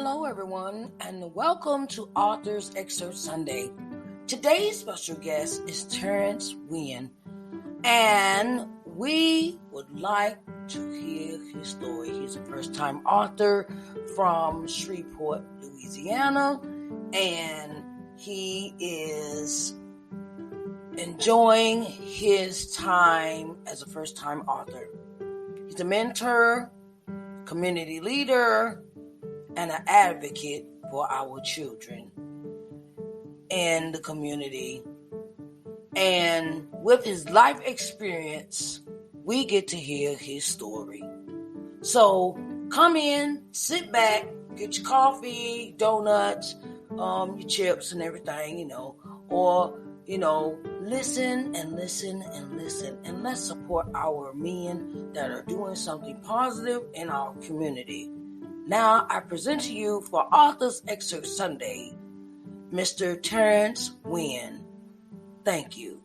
Hello, everyone, and welcome to Author's Excerpt Sunday. Today's special guest is Terrence Wynn, and we would like to hear his story. He's a first-time author from Shreveport, Louisiana, and he is enjoying his time as a first-time author. He's a mentor, community leader, and an advocate for our children in the community. And with his life experience, we get to hear his story. So come in, sit back, get your coffee, donuts, your chips and everything, or, listen and listen and listen. And let's support our men that are doing something positive in our community. Now I present to you for Author's Excerpt Sunday, Mr. Terrence Wynn. Thank you.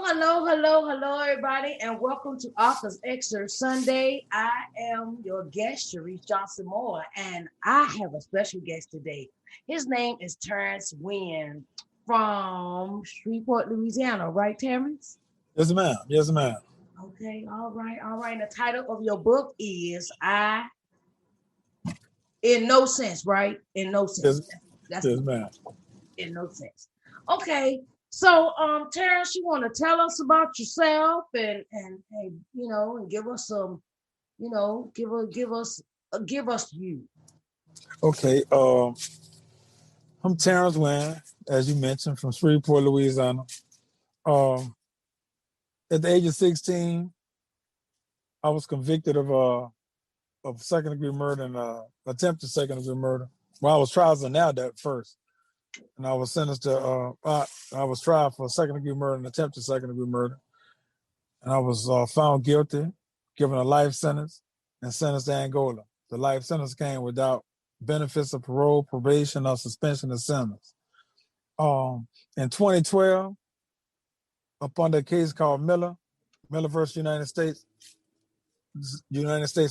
Hello, everybody, and welcome to Author's Excerpt Sunday. I am your guest, Sharise Johnson-Moore, and I have a special guest today. His name is Terrence Wynn from Shreveport, Louisiana, right, Terrence? Yes, ma'am. Yes, ma'am. Okay, all right. And the title of your book is In No Sense, right? In No Sense. Yes, ma'am. In No Sense. Okay. So, Terrence, you want to tell us about yourself and give us some, give us you. Okay. I'm Terrence Wynn, as you mentioned, from Shreveport, Louisiana. At the age of 16, I was convicted of second-degree murder and attempted second-degree murder. Well, I was tried as an adult first, and I was sentenced to. I was tried for second-degree murder and attempted second-degree murder, and I was found guilty, given a life sentence, and sentenced to Angola. The life sentence came without benefits of parole, probation, or suspension of sentence. In 2012, up under a case called Miller versus United States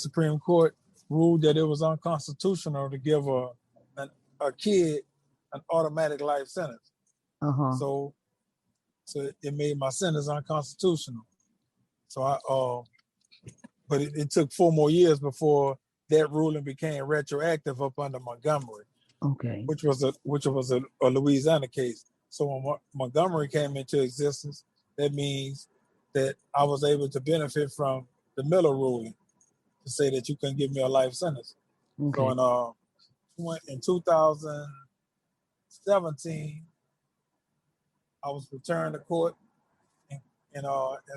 Supreme Court ruled that it was unconstitutional to give a kid an automatic life sentence. So it made my sentence unconstitutional. So but it took 4 more years before that ruling became retroactive up under Montgomery. Okay. Which was a Louisiana case. So when Montgomery came into existence, that means that I was able to benefit from the Miller ruling to say that you couldn't give me a life sentence. Okay. So in 2017, I was returned to court in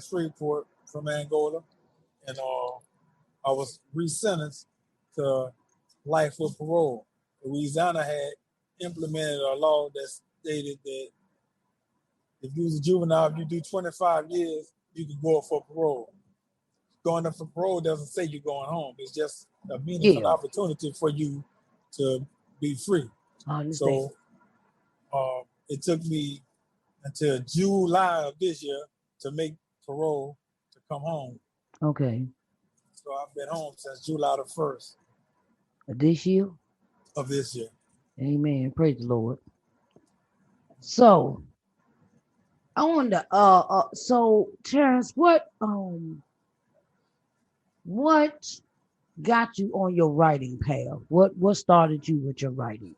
Shreveport from Angola, and I was resentenced to life with parole. Louisiana had implemented a law that stated that if you was a juvenile, if you do 25 years, you can go up for parole. Going up for parole doesn't say you're going home. It's just a meaningful opportunity for you to be free. So it took me until July of this year to make parole to come home. Okay. So I've been home since July the 1st. This year? Of this year. Amen. Praise the Lord. So I wonder, so Terrence, what got you on your writing path? What started you with your writing?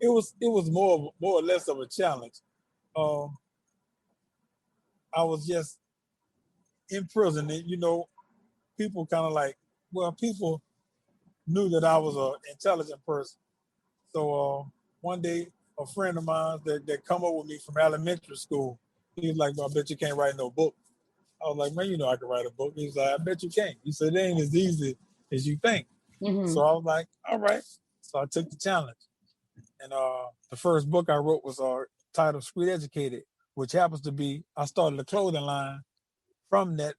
It was more or less of a challenge. I was just in prison, and people kind of people knew that I was an intelligent person. So one day, a friend of mine that come up with me from elementary school, he was like, "Well, I bet you can't write no book." I was like, "Man, I can write a book." He's like, "I bet you can't." He said, "It ain't as easy as you think." Mm-hmm. So I was like, "All right." So I took the challenge. And the first book I wrote was titled Street Educated, which happens to be, I started a clothing line from that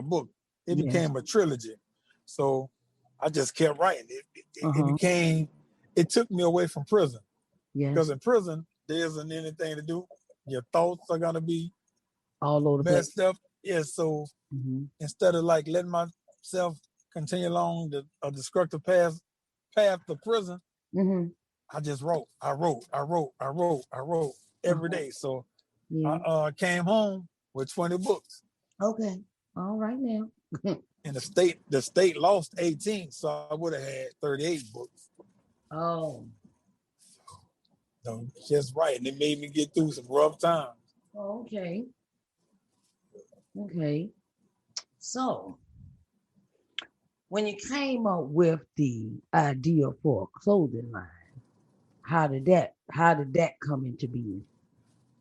book. It became a trilogy. So I just kept writing. It took me away from prison. Because in prison, there isn't anything to do. Your thoughts are going to be all over the place. messed up. Yeah, so instead of like letting myself continue along a destructive path to prison, I just wrote. I wrote every day. So I came home with 20 books. Okay. All right now. And the state lost 18, so I would have had 38 books. Oh. So just right. And it made me get through some rough times. Okay. Okay. So when you came up with the idea for a clothing line, how did that come into being?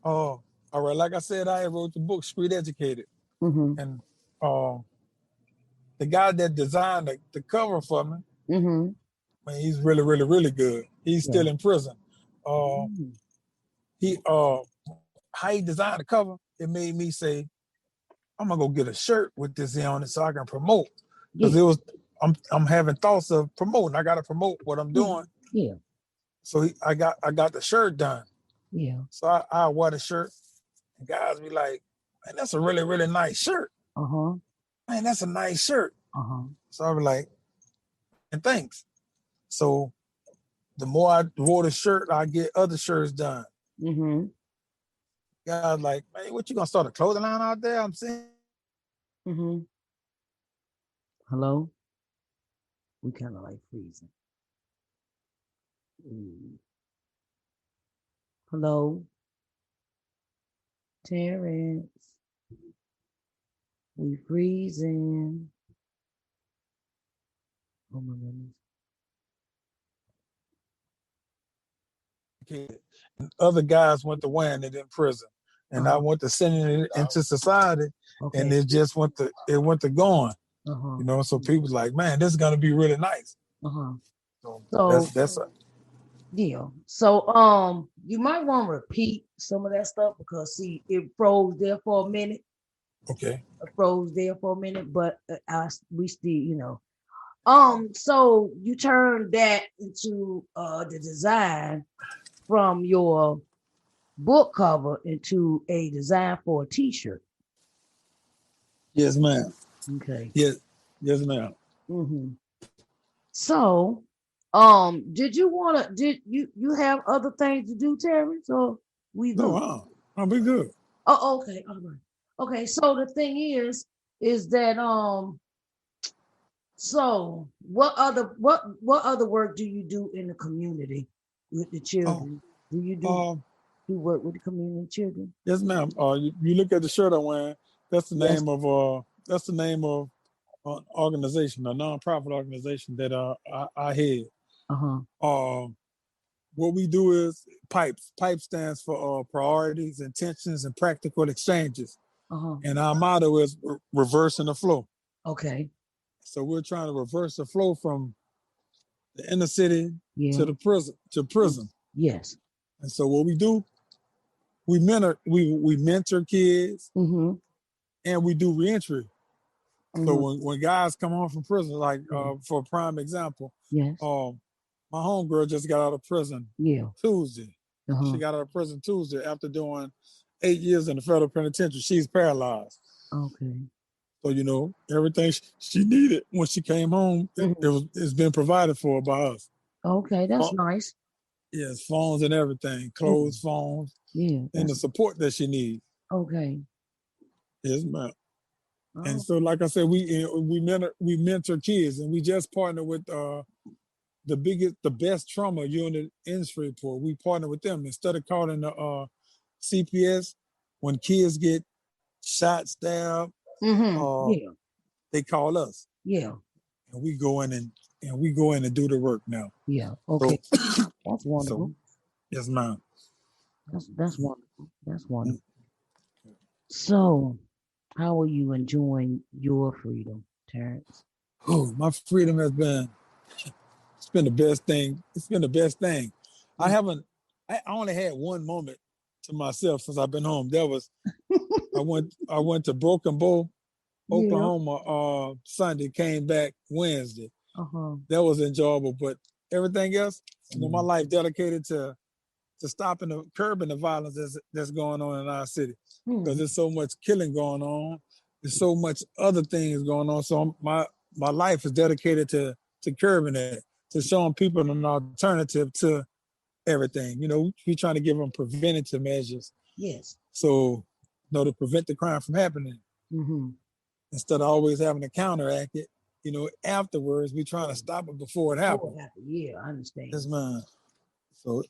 Oh, all right. Like I said, I wrote the book Street Educated. And the guy that designed the cover for me, man, he's really, really, really good. He's still in prison. How he designed the cover, it made me say, I'm gonna go get a shirt with this on it so I can promote. Because I'm having thoughts of promoting. I gotta promote what I'm doing. Yeah. So I got the shirt done. Yeah. So I wore the shirt, and guys be like, man, that's a really, really nice shirt. Man, that's a nice shirt. So I was like, and thanks. So the more I wore the shirt, I get other shirts done. Guys like, man, what you gonna start a clothing line out there? I'm saying. Hello? We kind of like freezing. Hello? Terrance. We freezing. Oh my goodness. And other guys went to wearing it in prison. And I went to sending it into society, and it just went to going. You know, so people like, man, this is gonna be really nice. So that's yeah. So you might want to repeat some of that stuff because see, it froze there for a minute. Okay. It froze there for a minute, but we still, you know. So you turned that into the design from your book cover into a design for a T-shirt. Yes, ma'am. Okay. Yes, ma'am. So, did you have other things to do, Terrence, or we good? No, I'll be good. Oh, okay, all right. Okay, so the thing is that so what other work do you do in the community with the children? Do you do work with the community children? Yes, ma'am. You look at the shirt I'm wearing. That's the name of an organization, a nonprofit organization that I head. What we do is PIPES. PIPE stands for priorities, intentions, and practical exchanges. And our motto is reversing the flow. Okay. So we're trying to reverse the flow from the inner city to the prison. Yes. And so what we do, we mentor kids, and we do reentry. So when guys come home from prison, like for a prime example, my homegirl just got out of prison Tuesday. She got out of prison Tuesday after doing 8 years in the federal penitentiary. She's paralyzed. Okay. So, you know, everything she needed when she came home, it's been provided for her by us. Okay, that's nice. Yes, phones and everything, clothes, phones, and the support that she needs. Okay. Yes, ma'am. And so, like I said, we mentor kids, and we just partner with the best trauma unit in Shreveport. We partner with them instead of calling the CPS when kids get shot, stabbed. They call us. Yeah. And we go in and do the work now. Yeah. Okay. So, that's wonderful. So, yes, ma'am. That's wonderful. That's wonderful. So, how are you enjoying your freedom, Terrence? Oh, my freedom it's been the best thing. It's been the best thing. I only had one moment to myself since I've been home. That was I went to Broken Bow, Oklahoma Sunday, came back Wednesday. That was enjoyable, but everything else, you know, my life dedicated to to stopping the curbing the violence that's going on in our city, because Mm-hmm. there's so much killing going on. There's so much other things going on. So my life is dedicated to curbing it, to showing people an alternative to everything. You know, we're trying to give them preventative measures. Yes. So, to prevent the crime from happening, Mm-hmm. instead of always having to counteract it. Afterwards, we trying to stop it before it happens. Yeah, I understand. That's mine. So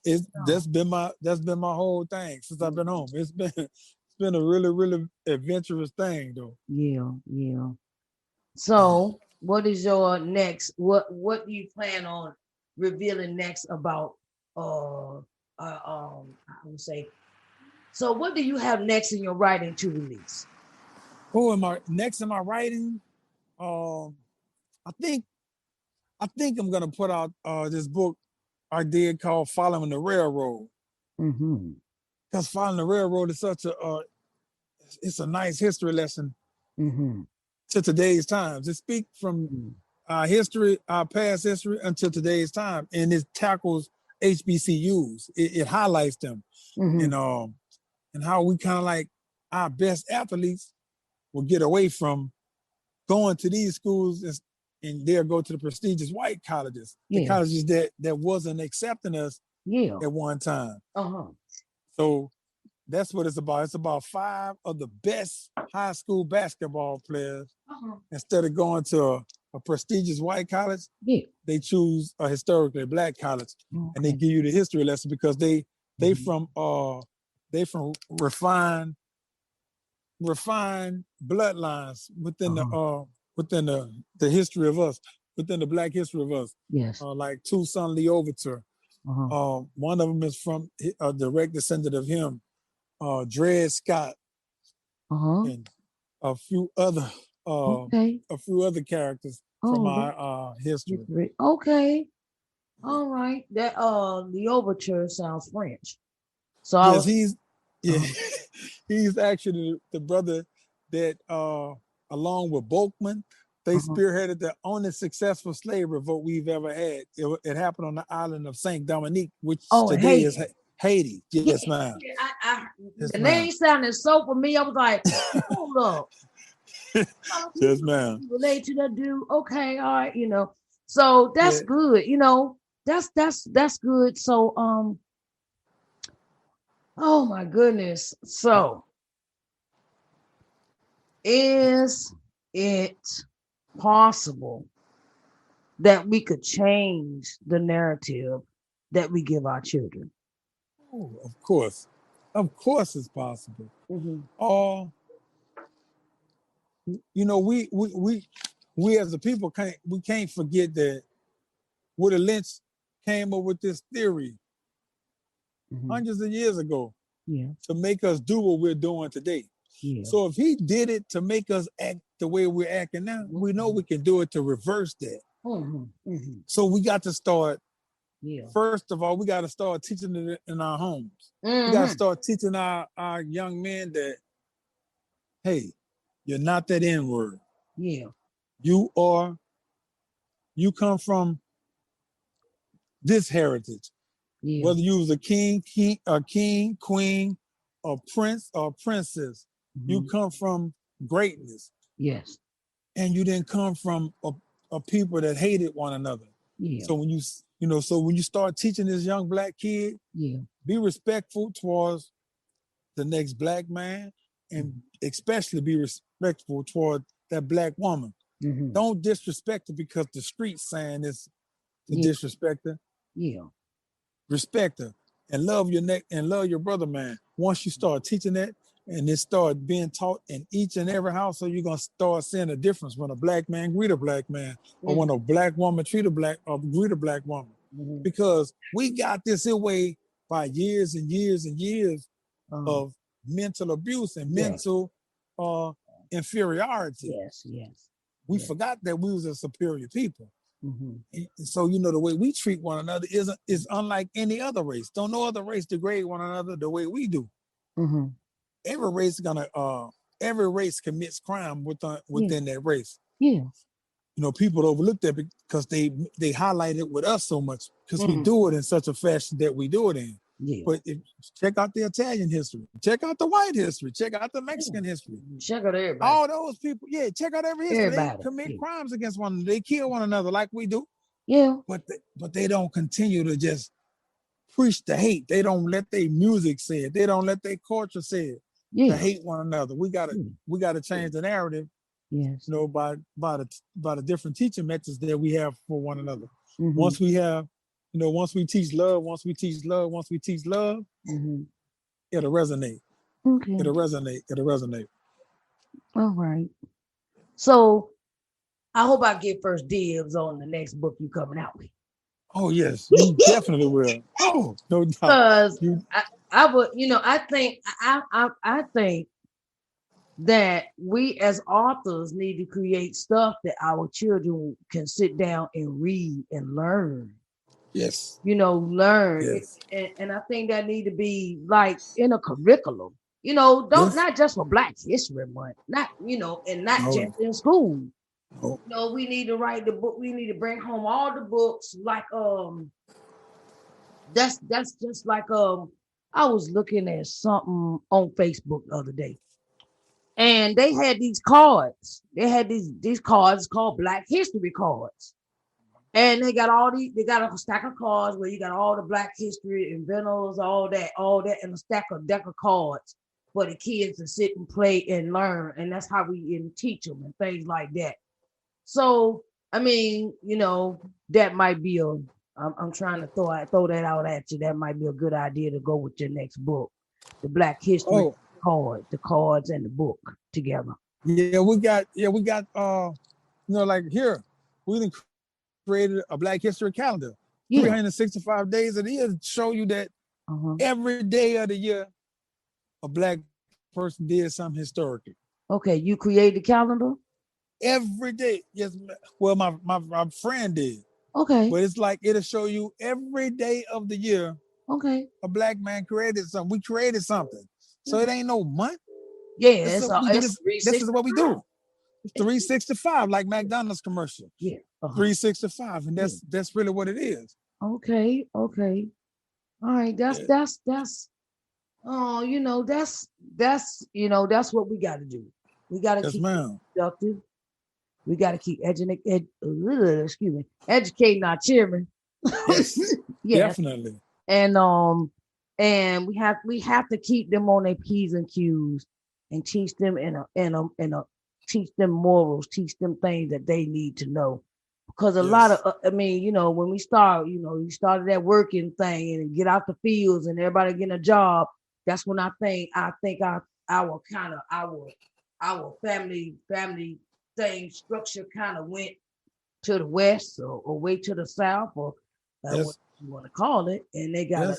that's been my whole thing since I've been home. It's been a really, really adventurous thing though. Yeah. So, what is your next? What do you plan on revealing next about? I would say. So, what do you have next in your writing to release? Who am I next in my writing? I think I'm gonna put out this book I did called "Following the Railroad." Mm-hmm. Because following the railroad is such it's a nice history lesson Mm-hmm. to today's times. It speaks from our history, our past history, until today's time, and it tackles HBCUs. It highlights them, Mm-hmm. and how we kind of like our best athletes will get away from going to these schools, and they'll go to the prestigious white colleges, the Yeah. colleges that wasn't accepting us Yeah. at one time. Uh-huh. So that's what it's about. It's about 5 of the best high school basketball players. Uh-huh. Instead of going to a prestigious white college, Yeah. they choose a historically black college, Okay. and they give you the history lesson because they Mm-hmm. from refined bloodlines within the history of us, within the black history of us. Yes. Like Toussaint Louverture. Uh-huh. One of them is from a direct descendant of him. Dred Scott, Uh-huh. and a few other Okay. characters from Oh, our history. okay. All right. That the overture sounds French. So I Yes, was uh-huh. he's actually the brother that along with Boakman, they Uh-huh. spearheaded the only successful slave revolt we've ever had. It happened on the island of Saint Dominique, which Oh, today is Haiti. Haiti. Yeah, Yes, ma'am. yeah. Yes, The ma'am. name sounded so familiar. I was like, hold up. Yes, ma'am. Relate to that dude. Okay, all right, So that's Yeah. good, that's good. So oh my goodness. So is it possible that we could change the narrative that we give our children? Oh, of course. Of course it's possible. Mm-hmm. We as a people can't forget that Willie Lynch came up with this theory Mm-hmm. hundreds of years ago Yeah. to make us do what we're doing today. Yeah. So if he did it to make us act the way we're acting now, we know we can do it to reverse that. Mm-hmm. Mm-hmm. So we got to start. Yeah. First of all, we got to start teaching it in our homes. Mm-hmm. We got to start teaching our young men that, hey, you're not that N-word. Yeah. You come from this heritage. Yeah. Whether you was a king, queen, a prince, or a princess, you come from greatness. Yes. And you didn't come from a people that hated one another. Yeah. So when you start teaching this young black kid, be respectful towards the next black man, and especially be respectful toward that black woman. Mm-hmm. Don't disrespect her because the street's saying it's to disrespect her. Yeah. Respect her and love your neck and love your brother, man. Once you start teaching that and it start being taught in each and every household, you're gonna start seeing a difference when a black man greet a black man, or when a black woman greet a black woman. Mm-hmm. Because we got this away by years and years and years of mental abuse and mental inferiority. Yes. We forgot that we was a superior people. Mm-hmm. And so, the way we treat one another is unlike any other race. Don't no other race degrade one another the way we do. Mm-hmm. Every race commits crime within that race. Yeah. People overlook that because they highlight it with us so much because we do it in such a fashion that we do it in. Yeah. But check out the Italian history, check out the white history, check out the Mexican history. Check out everybody. All those people, check out every history. Everybody. They commit crimes against one another. They kill one another like we do. Yeah. But they don't continue to just preach the hate. They don't let their music say it. They don't let their culture say it. To hate one another. We gotta change the narrative. Yes. By the different teaching methods that we have for one another. Mm-hmm. Once we teach love, once we teach love, it'll resonate. Okay. It'll resonate. All right. So I hope I get first dibs on the next book you coming out with. Oh yes, you definitely will. Oh, no doubt. Because I would, I think that we as authors need to create stuff that our children can sit down and read and learn. Yes. Learn. Yes. And I think that need to be like in a curriculum. Not just for Black History Month, not just in school. No. We need to write the book. We need to bring home all the books. Like that's just like I was looking at something on Facebook the other day, and they had these cards. They had these cards called Black History cards, and they got a stack of cards where you got all the Black history, inventors, all that, and a deck of cards for the kids to sit and play and learn, and that's how we teach them and things like that. So, I mean, that might be I'm trying to throw that out at you. That might be a good idea to go with your next book, the Black History card, the cards and the book together. Yeah, we got like here, we done created a Black History calendar. 365 days of the year to show you that every day of the year, a Black person did something historical. Okay, you created the calendar? Every day. Yes. Well, my friend did. Okay. But it's like it'll show you every day of the year. Okay. A Black man created something. We created something. So it ain't no month. Yeah, this is what we do. It's 365, like McDonald's commercial. Yeah. 365. And that's really what it is. Okay. All right. That's what we gotta do. We gotta keep productive. We got to keep educating our children. Yes, definitely. And we have to keep them on their P's and Q's and teach them teach them morals, teach them things that they need to know. Because a lot of, when we start, you started that working thing and get out the fields and everybody getting a job. That's when I think our family thing structure kind of went to the west or way to the south or what you want to call it, and they got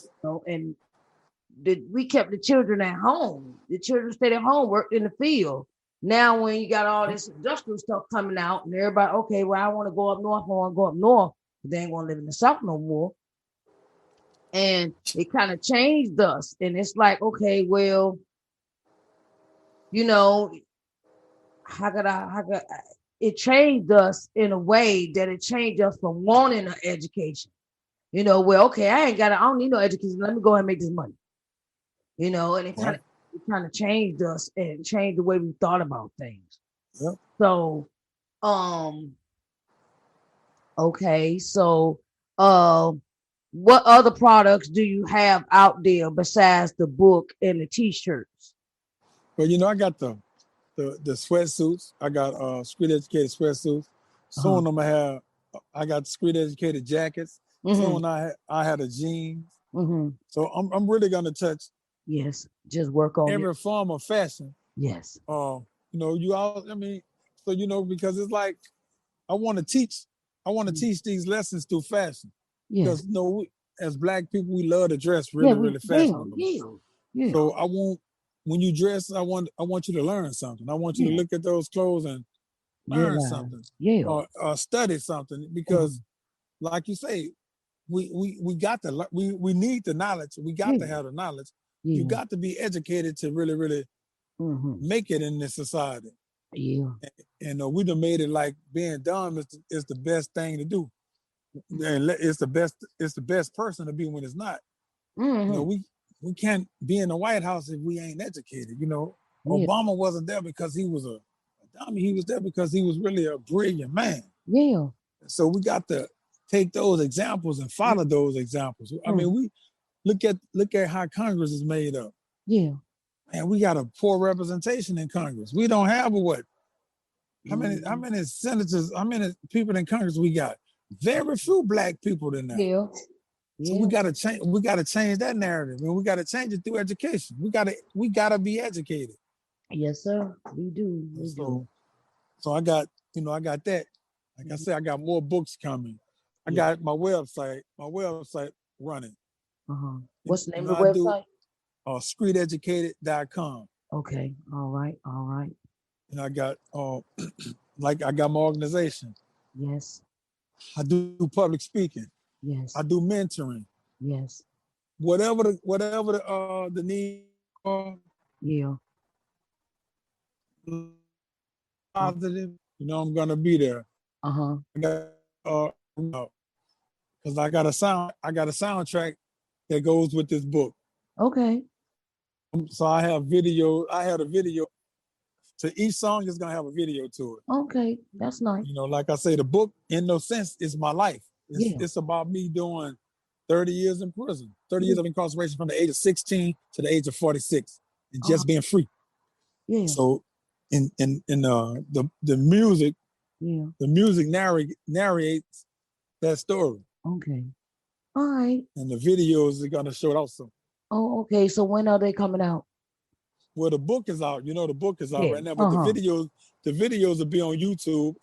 we kept the children at home. The children stayed at home, worked in the field. Now when you got all this industrial stuff coming out and everybody, okay, well, I want to go up north, but they ain't want to live in the south no more. And it kind of changed us, and it's like, okay, well, it changed us in a way that it changed us from wanting an education. Okay, I don't need no education. Let me go ahead and make this money. And it kind of changed us and changed the way we thought about things. Yep. So, okay, so what other products do you have out there besides the book and the t-shirts? Well, I got the sweatsuits. I got street educated sweatsuits. Soon I got street educated jackets. Soon I had a jeans. So I'm really gonna touch. Yes, just work on every form of fashion. Yes. Because it's like I want to teach these lessons through fashion. Because as Black people, we love to dress really fashionable. Yeah. So when you dress, I want you to learn something. I want you to look at those clothes and learn something. Yeah. Or study something. Because like you say, we need the knowledge. We got to have the knowledge. You got to be educated to really make it in this society. Yeah. And we done made it like being dumb is the best thing to do. And it's the best person to be when it's not. Mm-hmm. We can't be in the White House if we ain't educated. Yeah. Obama wasn't there because he was a dummy. He was there because he was really a brilliant man. Yeah. So we got to take those examples and follow those examples. I mean, we look at how Congress is made up. Yeah. And we got a poor representation in Congress. We don't have a what? How many senators, how many people in Congress we got? Very few black people in there. Yeah. So we gotta change that narrative, and we gotta change it through education. We gotta be educated. Yes, sir. We do. We do. So I got that. Like I said, I got more books coming. I got my website running. What's the name of the website? Streeteducated.com. Okay. All right. All right. And I got I got my organization. Yes. I do public speaking. Yes. I do mentoring. Yes. Whatever the need are. Yeah. Positive, I'm gonna be there. Uh-huh. Because I got a soundtrack that goes with this book. Okay. So I had a video to each song is gonna have a video to it. Okay, that's nice. Like I say, the book in no sense is my life. It's about me doing 30 years in prison, 30 years of incarceration from the age of 16 to the age of 46, and just being free. Yeah. So in the music, the music narrates that story. Okay. All right. And the videos are gonna show it also. Oh, okay. So when are they coming out? Well, the book is out. The book is out right now, but the videos will be on YouTube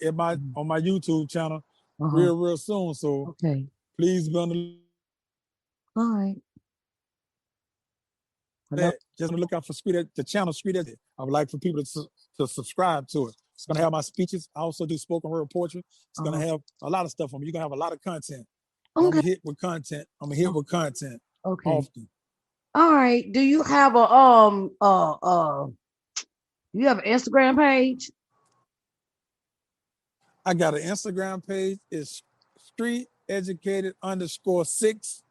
on my YouTube channel real soon. So please be on the all right. Just look out for the channel Street Ed. I would like for people to subscribe to it. It's gonna have my speeches. I also do spoken word poetry. It's gonna have a lot of stuff on me. You're gonna have a lot of content. Okay. I'm a hit with content. Okay. Often. All right. Do you have an Instagram page? I got an Instagram page. It's streeteducated_6.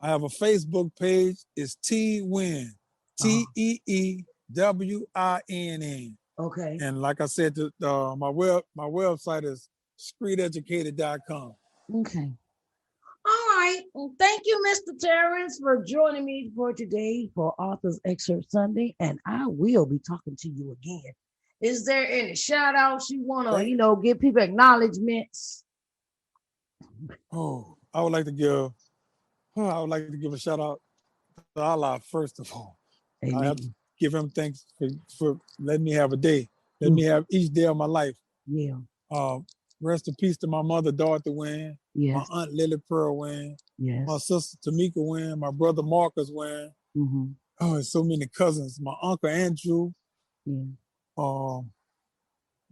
I have a Facebook page. It's T Winn. TEEWINN. Okay. And like I said, my website is streeteducated.com. Okay. All right. Well, thank you, Mr. Terrance, for joining me for today for Author's Excerpt Sunday. And I will be talking to you again. Is there any shout outs you want to, give people acknowledgments? Oh, I would like to give a shout out to Allah first of all. Amen. I have to give him thanks for letting me have a day. Let me have each day of my life. Yeah. Rest in peace to my mother, Dorothy Wynn. Yes. My aunt, Lily Pearl Wynn. Yes. My sister, Tamika Wynn. My brother, Marcus Wynn. Mm-hmm. Oh, and so many cousins. My uncle, Andrew. Yeah.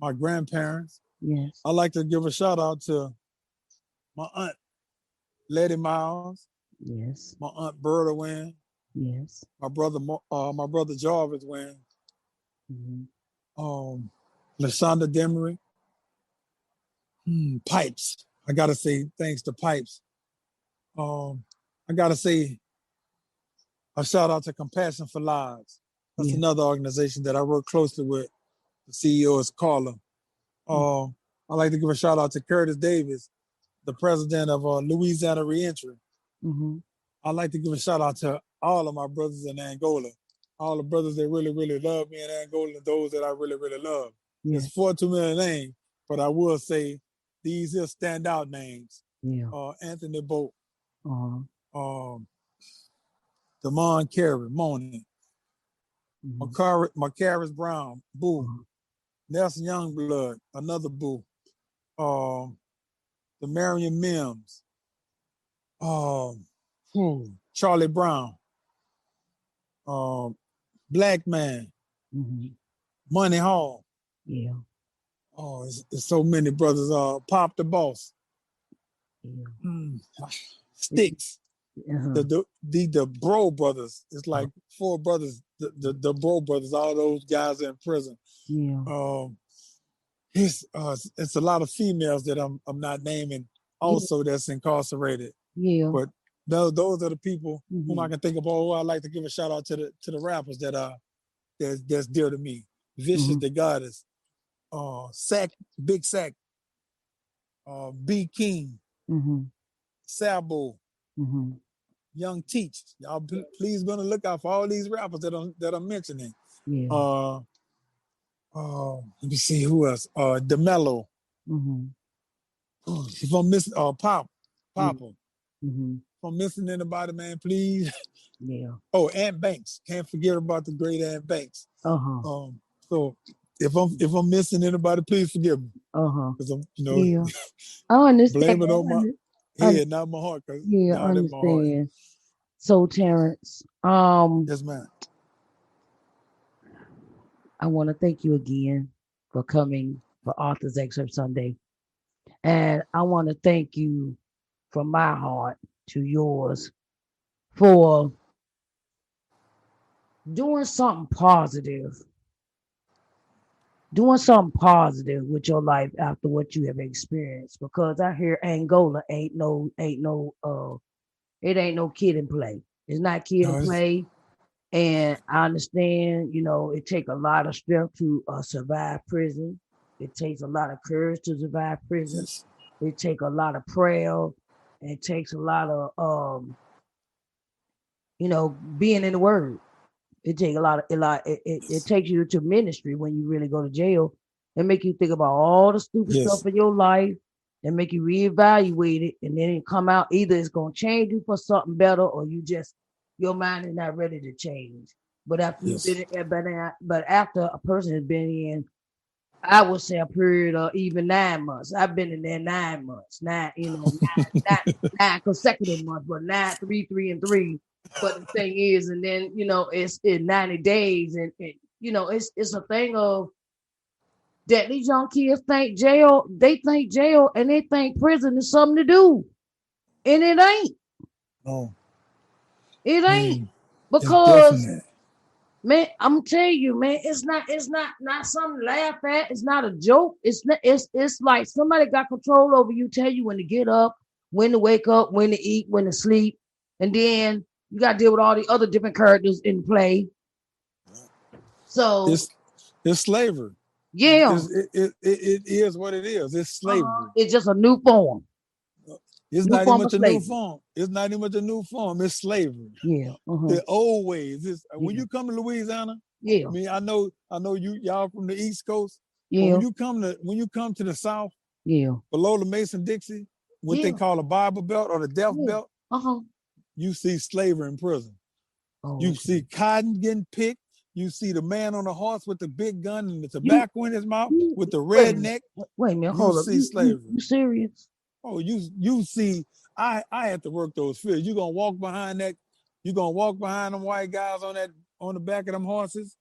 My grandparents. Yes. I'd like to give a shout out to my aunt, Lady Miles. Yes. My aunt, Berta Wynn. Yes. My brother Jarvis Wynn. Mm-hmm. Lashonda Demery. Pipes. I gotta say thanks to Pipes. I gotta say a shout out to Compassion for Lives. That's another organization that I work closely with. The CEO is Carla. I'd like to give a shout out to Curtis Davis, the president of Louisiana Reentry. Mm-hmm. I'd like to give a shout out to all of my brothers in Angola, all the brothers that really, really love me in Angola, and those that I really, really love. Yeah. There's 4 too many names, but I will say these are standout names. Yeah. Anthony Boat, Damon Carey, Moni, Macaris Brown, Boo, Nelson Youngblood, another Boo, the Marion Mims, Charlie Brown, Black Man, Money Hall. Yeah. Oh, it's so many brothers. Pop the Boss. Yeah. Sticks. The Bro Brothers. It's like 4 brothers. The Bro Brothers. All those guys are in prison. Yeah. It's a lot of females that I'm not naming. Also, that's incarcerated. Yeah. But those are the people whom I can think of. Oh, I like to give a shout out to the rappers that's dear to me. Vicious the Goddess, Sack, Big Sack, B King, Sabo, Young Teach. Y'all please gonna look out for all these rappers that I'm mentioning. Yeah. Let me see who else. DeMello. If I'm missing Papa. If I'm missing anybody, man, please. Yeah. Oh, Aunt Banks. Can't forget about the great Aunt Banks. So if I'm missing anybody, please forgive me. Because I'm, Yeah. I understand. blame it on my head, not my heart. Because Yeah, I God in my heart. understand. So Terrence, Yes, ma'am. I want to thank you again for coming for Author's Excerpt Sunday. And I want to thank you from my heart to yours for doing something positive with your life after what you have experienced. Because I hear Angola ain't no it ain't no kid and play. It's not kid and play. And I understand, it takes a lot of strength to survive prison. It takes a lot of courage to survive prison. Yes. It takes a lot of prayer. It takes a lot of being in the word. It takes it takes you to ministry when you really go to jail and make you think about all the stupid stuff in your life and make you reevaluate it, and then it come out either it's gonna change you for something better or your mind is not ready to change. But after you've been but after a person has been in, I would say a period of even 9 months. I've been in there 9 months, nine consecutive months, but 9, 3, 3, and 3. But the thing is, and then it's in 90 days, and it's a thing of that these young kids think jail, and they think prison is something to do, and it ain't. No, it ain't because man, I'm telling you, man, it's not something to laugh at. It's not a joke. It's like somebody got control over you, tell you when to get up, when to wake up, when to eat, when to sleep, and then you got to deal with all the other different characters in play. So it's slavery. Yeah, it is what it is. It's slavery. It's just a new form. It's not even much a new form. It's not even much a new form. It's slavery. Yeah. The old ways. When you come to Louisiana, I mean, I know y'all from the East Coast. Yeah. But when you come to the South, below the Mason-Dixie, what they call a Bible Belt or the Death Belt, you see slavery in prison. You see cotton getting picked. You see the man on the horse with the big gun and the tobacco in his mouth with the redneck. Wait a minute, hold up. You see slavery. You serious? Oh, you see, I had to work those fields. You're gonna walk behind that. You're gonna walk behind them white guys on the back of them horses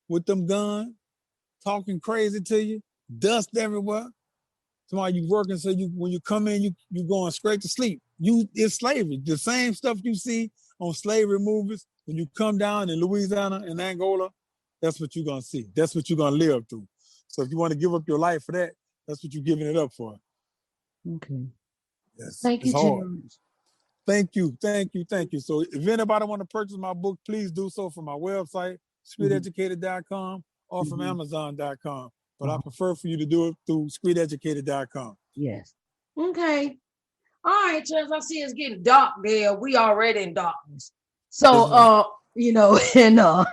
with them guns, talking crazy to you, dust everywhere. Tomorrow you working, so when you come in, you going straight to sleep. It's slavery. The same stuff you see on slavery movies. When you come down in Louisiana and Angola, that's what you're gonna see. That's what you're gonna live through. So if you want to give up your life for that, that's what you're giving it up for. Okay. Yes, thank you, Terrance. Thank you. So if anybody want to purchase my book, please do so from my website, streeteducated.com, or from amazon.com. But I prefer for you to do it through streeteducated.com. Yes. Okay. All right, Terrance, I see it's getting dark there. We already in darkness. So, and I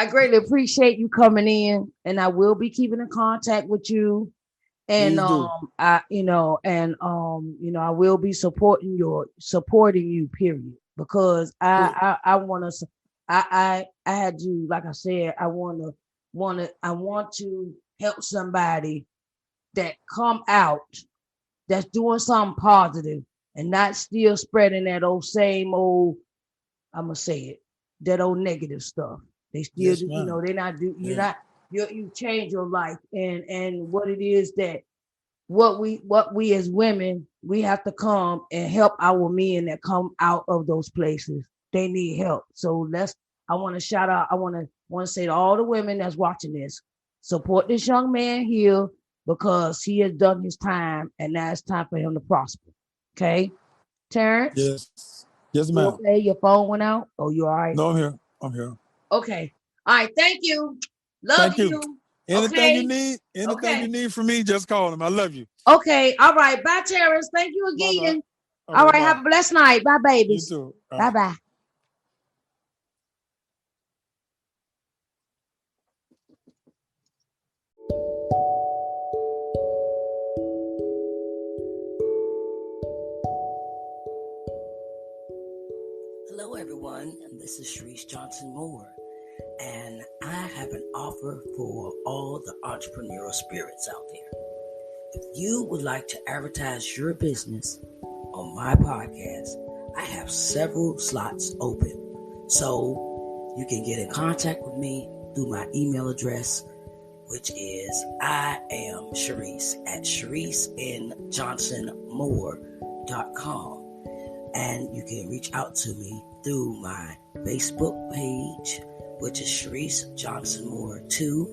greatly appreciate you coming in, and I will be keeping in contact with you. And I will be supporting you, period. Because I want to, I had to, like I said, I want to help somebody that come out that's doing something positive and not still spreading that same old, I'm gonna say it, that old negative stuff. They still, they're not do. You're not. You change your life, and what it is that what we as women, we have to come and help our men that come out of those places. They need help. So I want to shout out. I want to say to all the women that's watching this, support this young man here because he has done his time, and now it's time for him to prosper. Okay, Terrance? Yes. Yes, You ma'am. okay? Your phone went out? Oh, you all right? No, I'm here. I'm here. Okay. All right. Thank you. Love Thank you. you. Anything you Okay. need from me, just call him. I love you. Okay. All right. Bye, Terrence. Thank you Bye-bye. again. All Okay, right. bye. Have a blessed night. Bye, You babies. too. All right. Bye-bye. Hello, everyone, and this is Sharise Johnson Moore, and I have an offer for all the entrepreneurial spirits out there. If you would like to advertise your business on my podcast, I have several slots open, so you can get in contact with me through my email address, which is I am Sharise at ShariceNJohnsonMoore.com. And you can reach out to me through my Facebook page, which is Sharise Johnson Moore 2.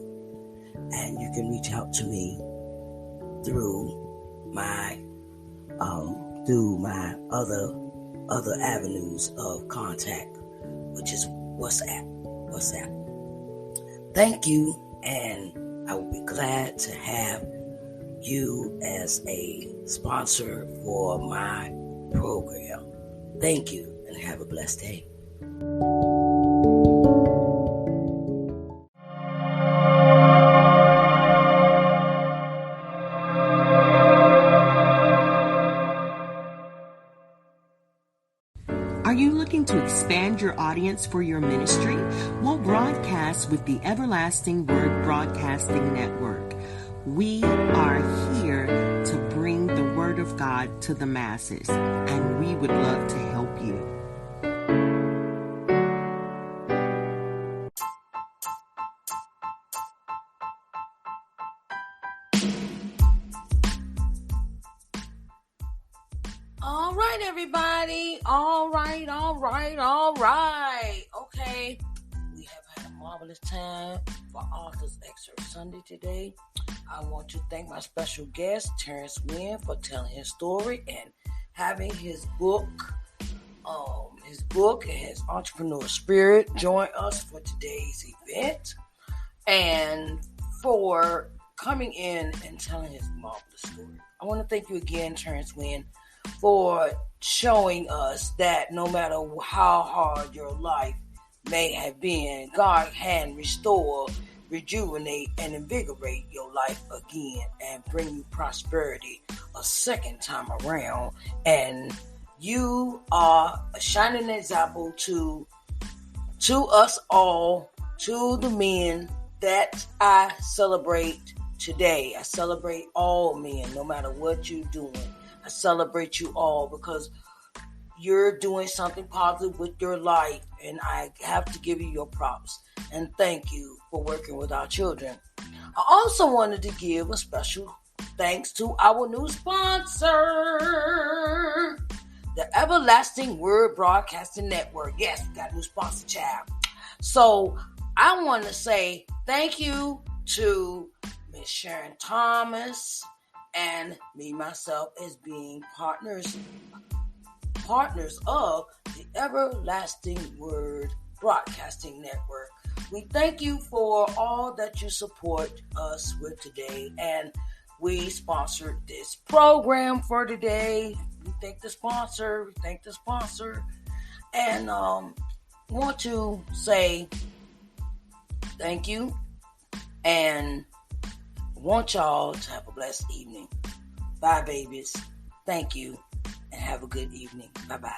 And you can reach out to me through my other avenues of contact, which is WhatsApp. Thank you, and I will be glad to have you as a sponsor for my program. Thank you, and have a blessed day. Are you looking to expand your audience for your ministry? Well, broadcast with the Everlasting Word Broadcasting Network. We are here to bring the Word of God to the masses, and we would love to help you. All right, everybody. All right. Okay. We have had a marvelous time for Author's Excerpt Sunday today. I want to thank my special guest, Terrence Wynn, for telling his story and having his book and his entrepreneur spirit join us for today's event, and for coming in and telling his marvelous story. I want to thank you again, Terrence Wynn, for showing us that no matter how hard your life may have been, God can restore, rejuvenate, and invigorate your life again and bring you prosperity a second time around. And you are a shining example to us all, to the men that I celebrate today. I celebrate all men, no matter what you're doing. I celebrate you all because you're doing something positive with your life, and I have to give you your props and thank you for working with our children. I also wanted to give a special thanks to our new sponsor, the Everlasting Word Broadcasting Network. Yes, we got a new sponsor, child. So I want to say thank you to Miss Sharon Thomas and me, myself, as being partners of the Everlasting Word Broadcasting Network. We thank you for all that you support us with today, and we sponsored this program for today. We thank the sponsor, and want to say thank you, and want y'all to have a blessed evening. Bye, babies. Thank you, and have a good evening. Bye-bye.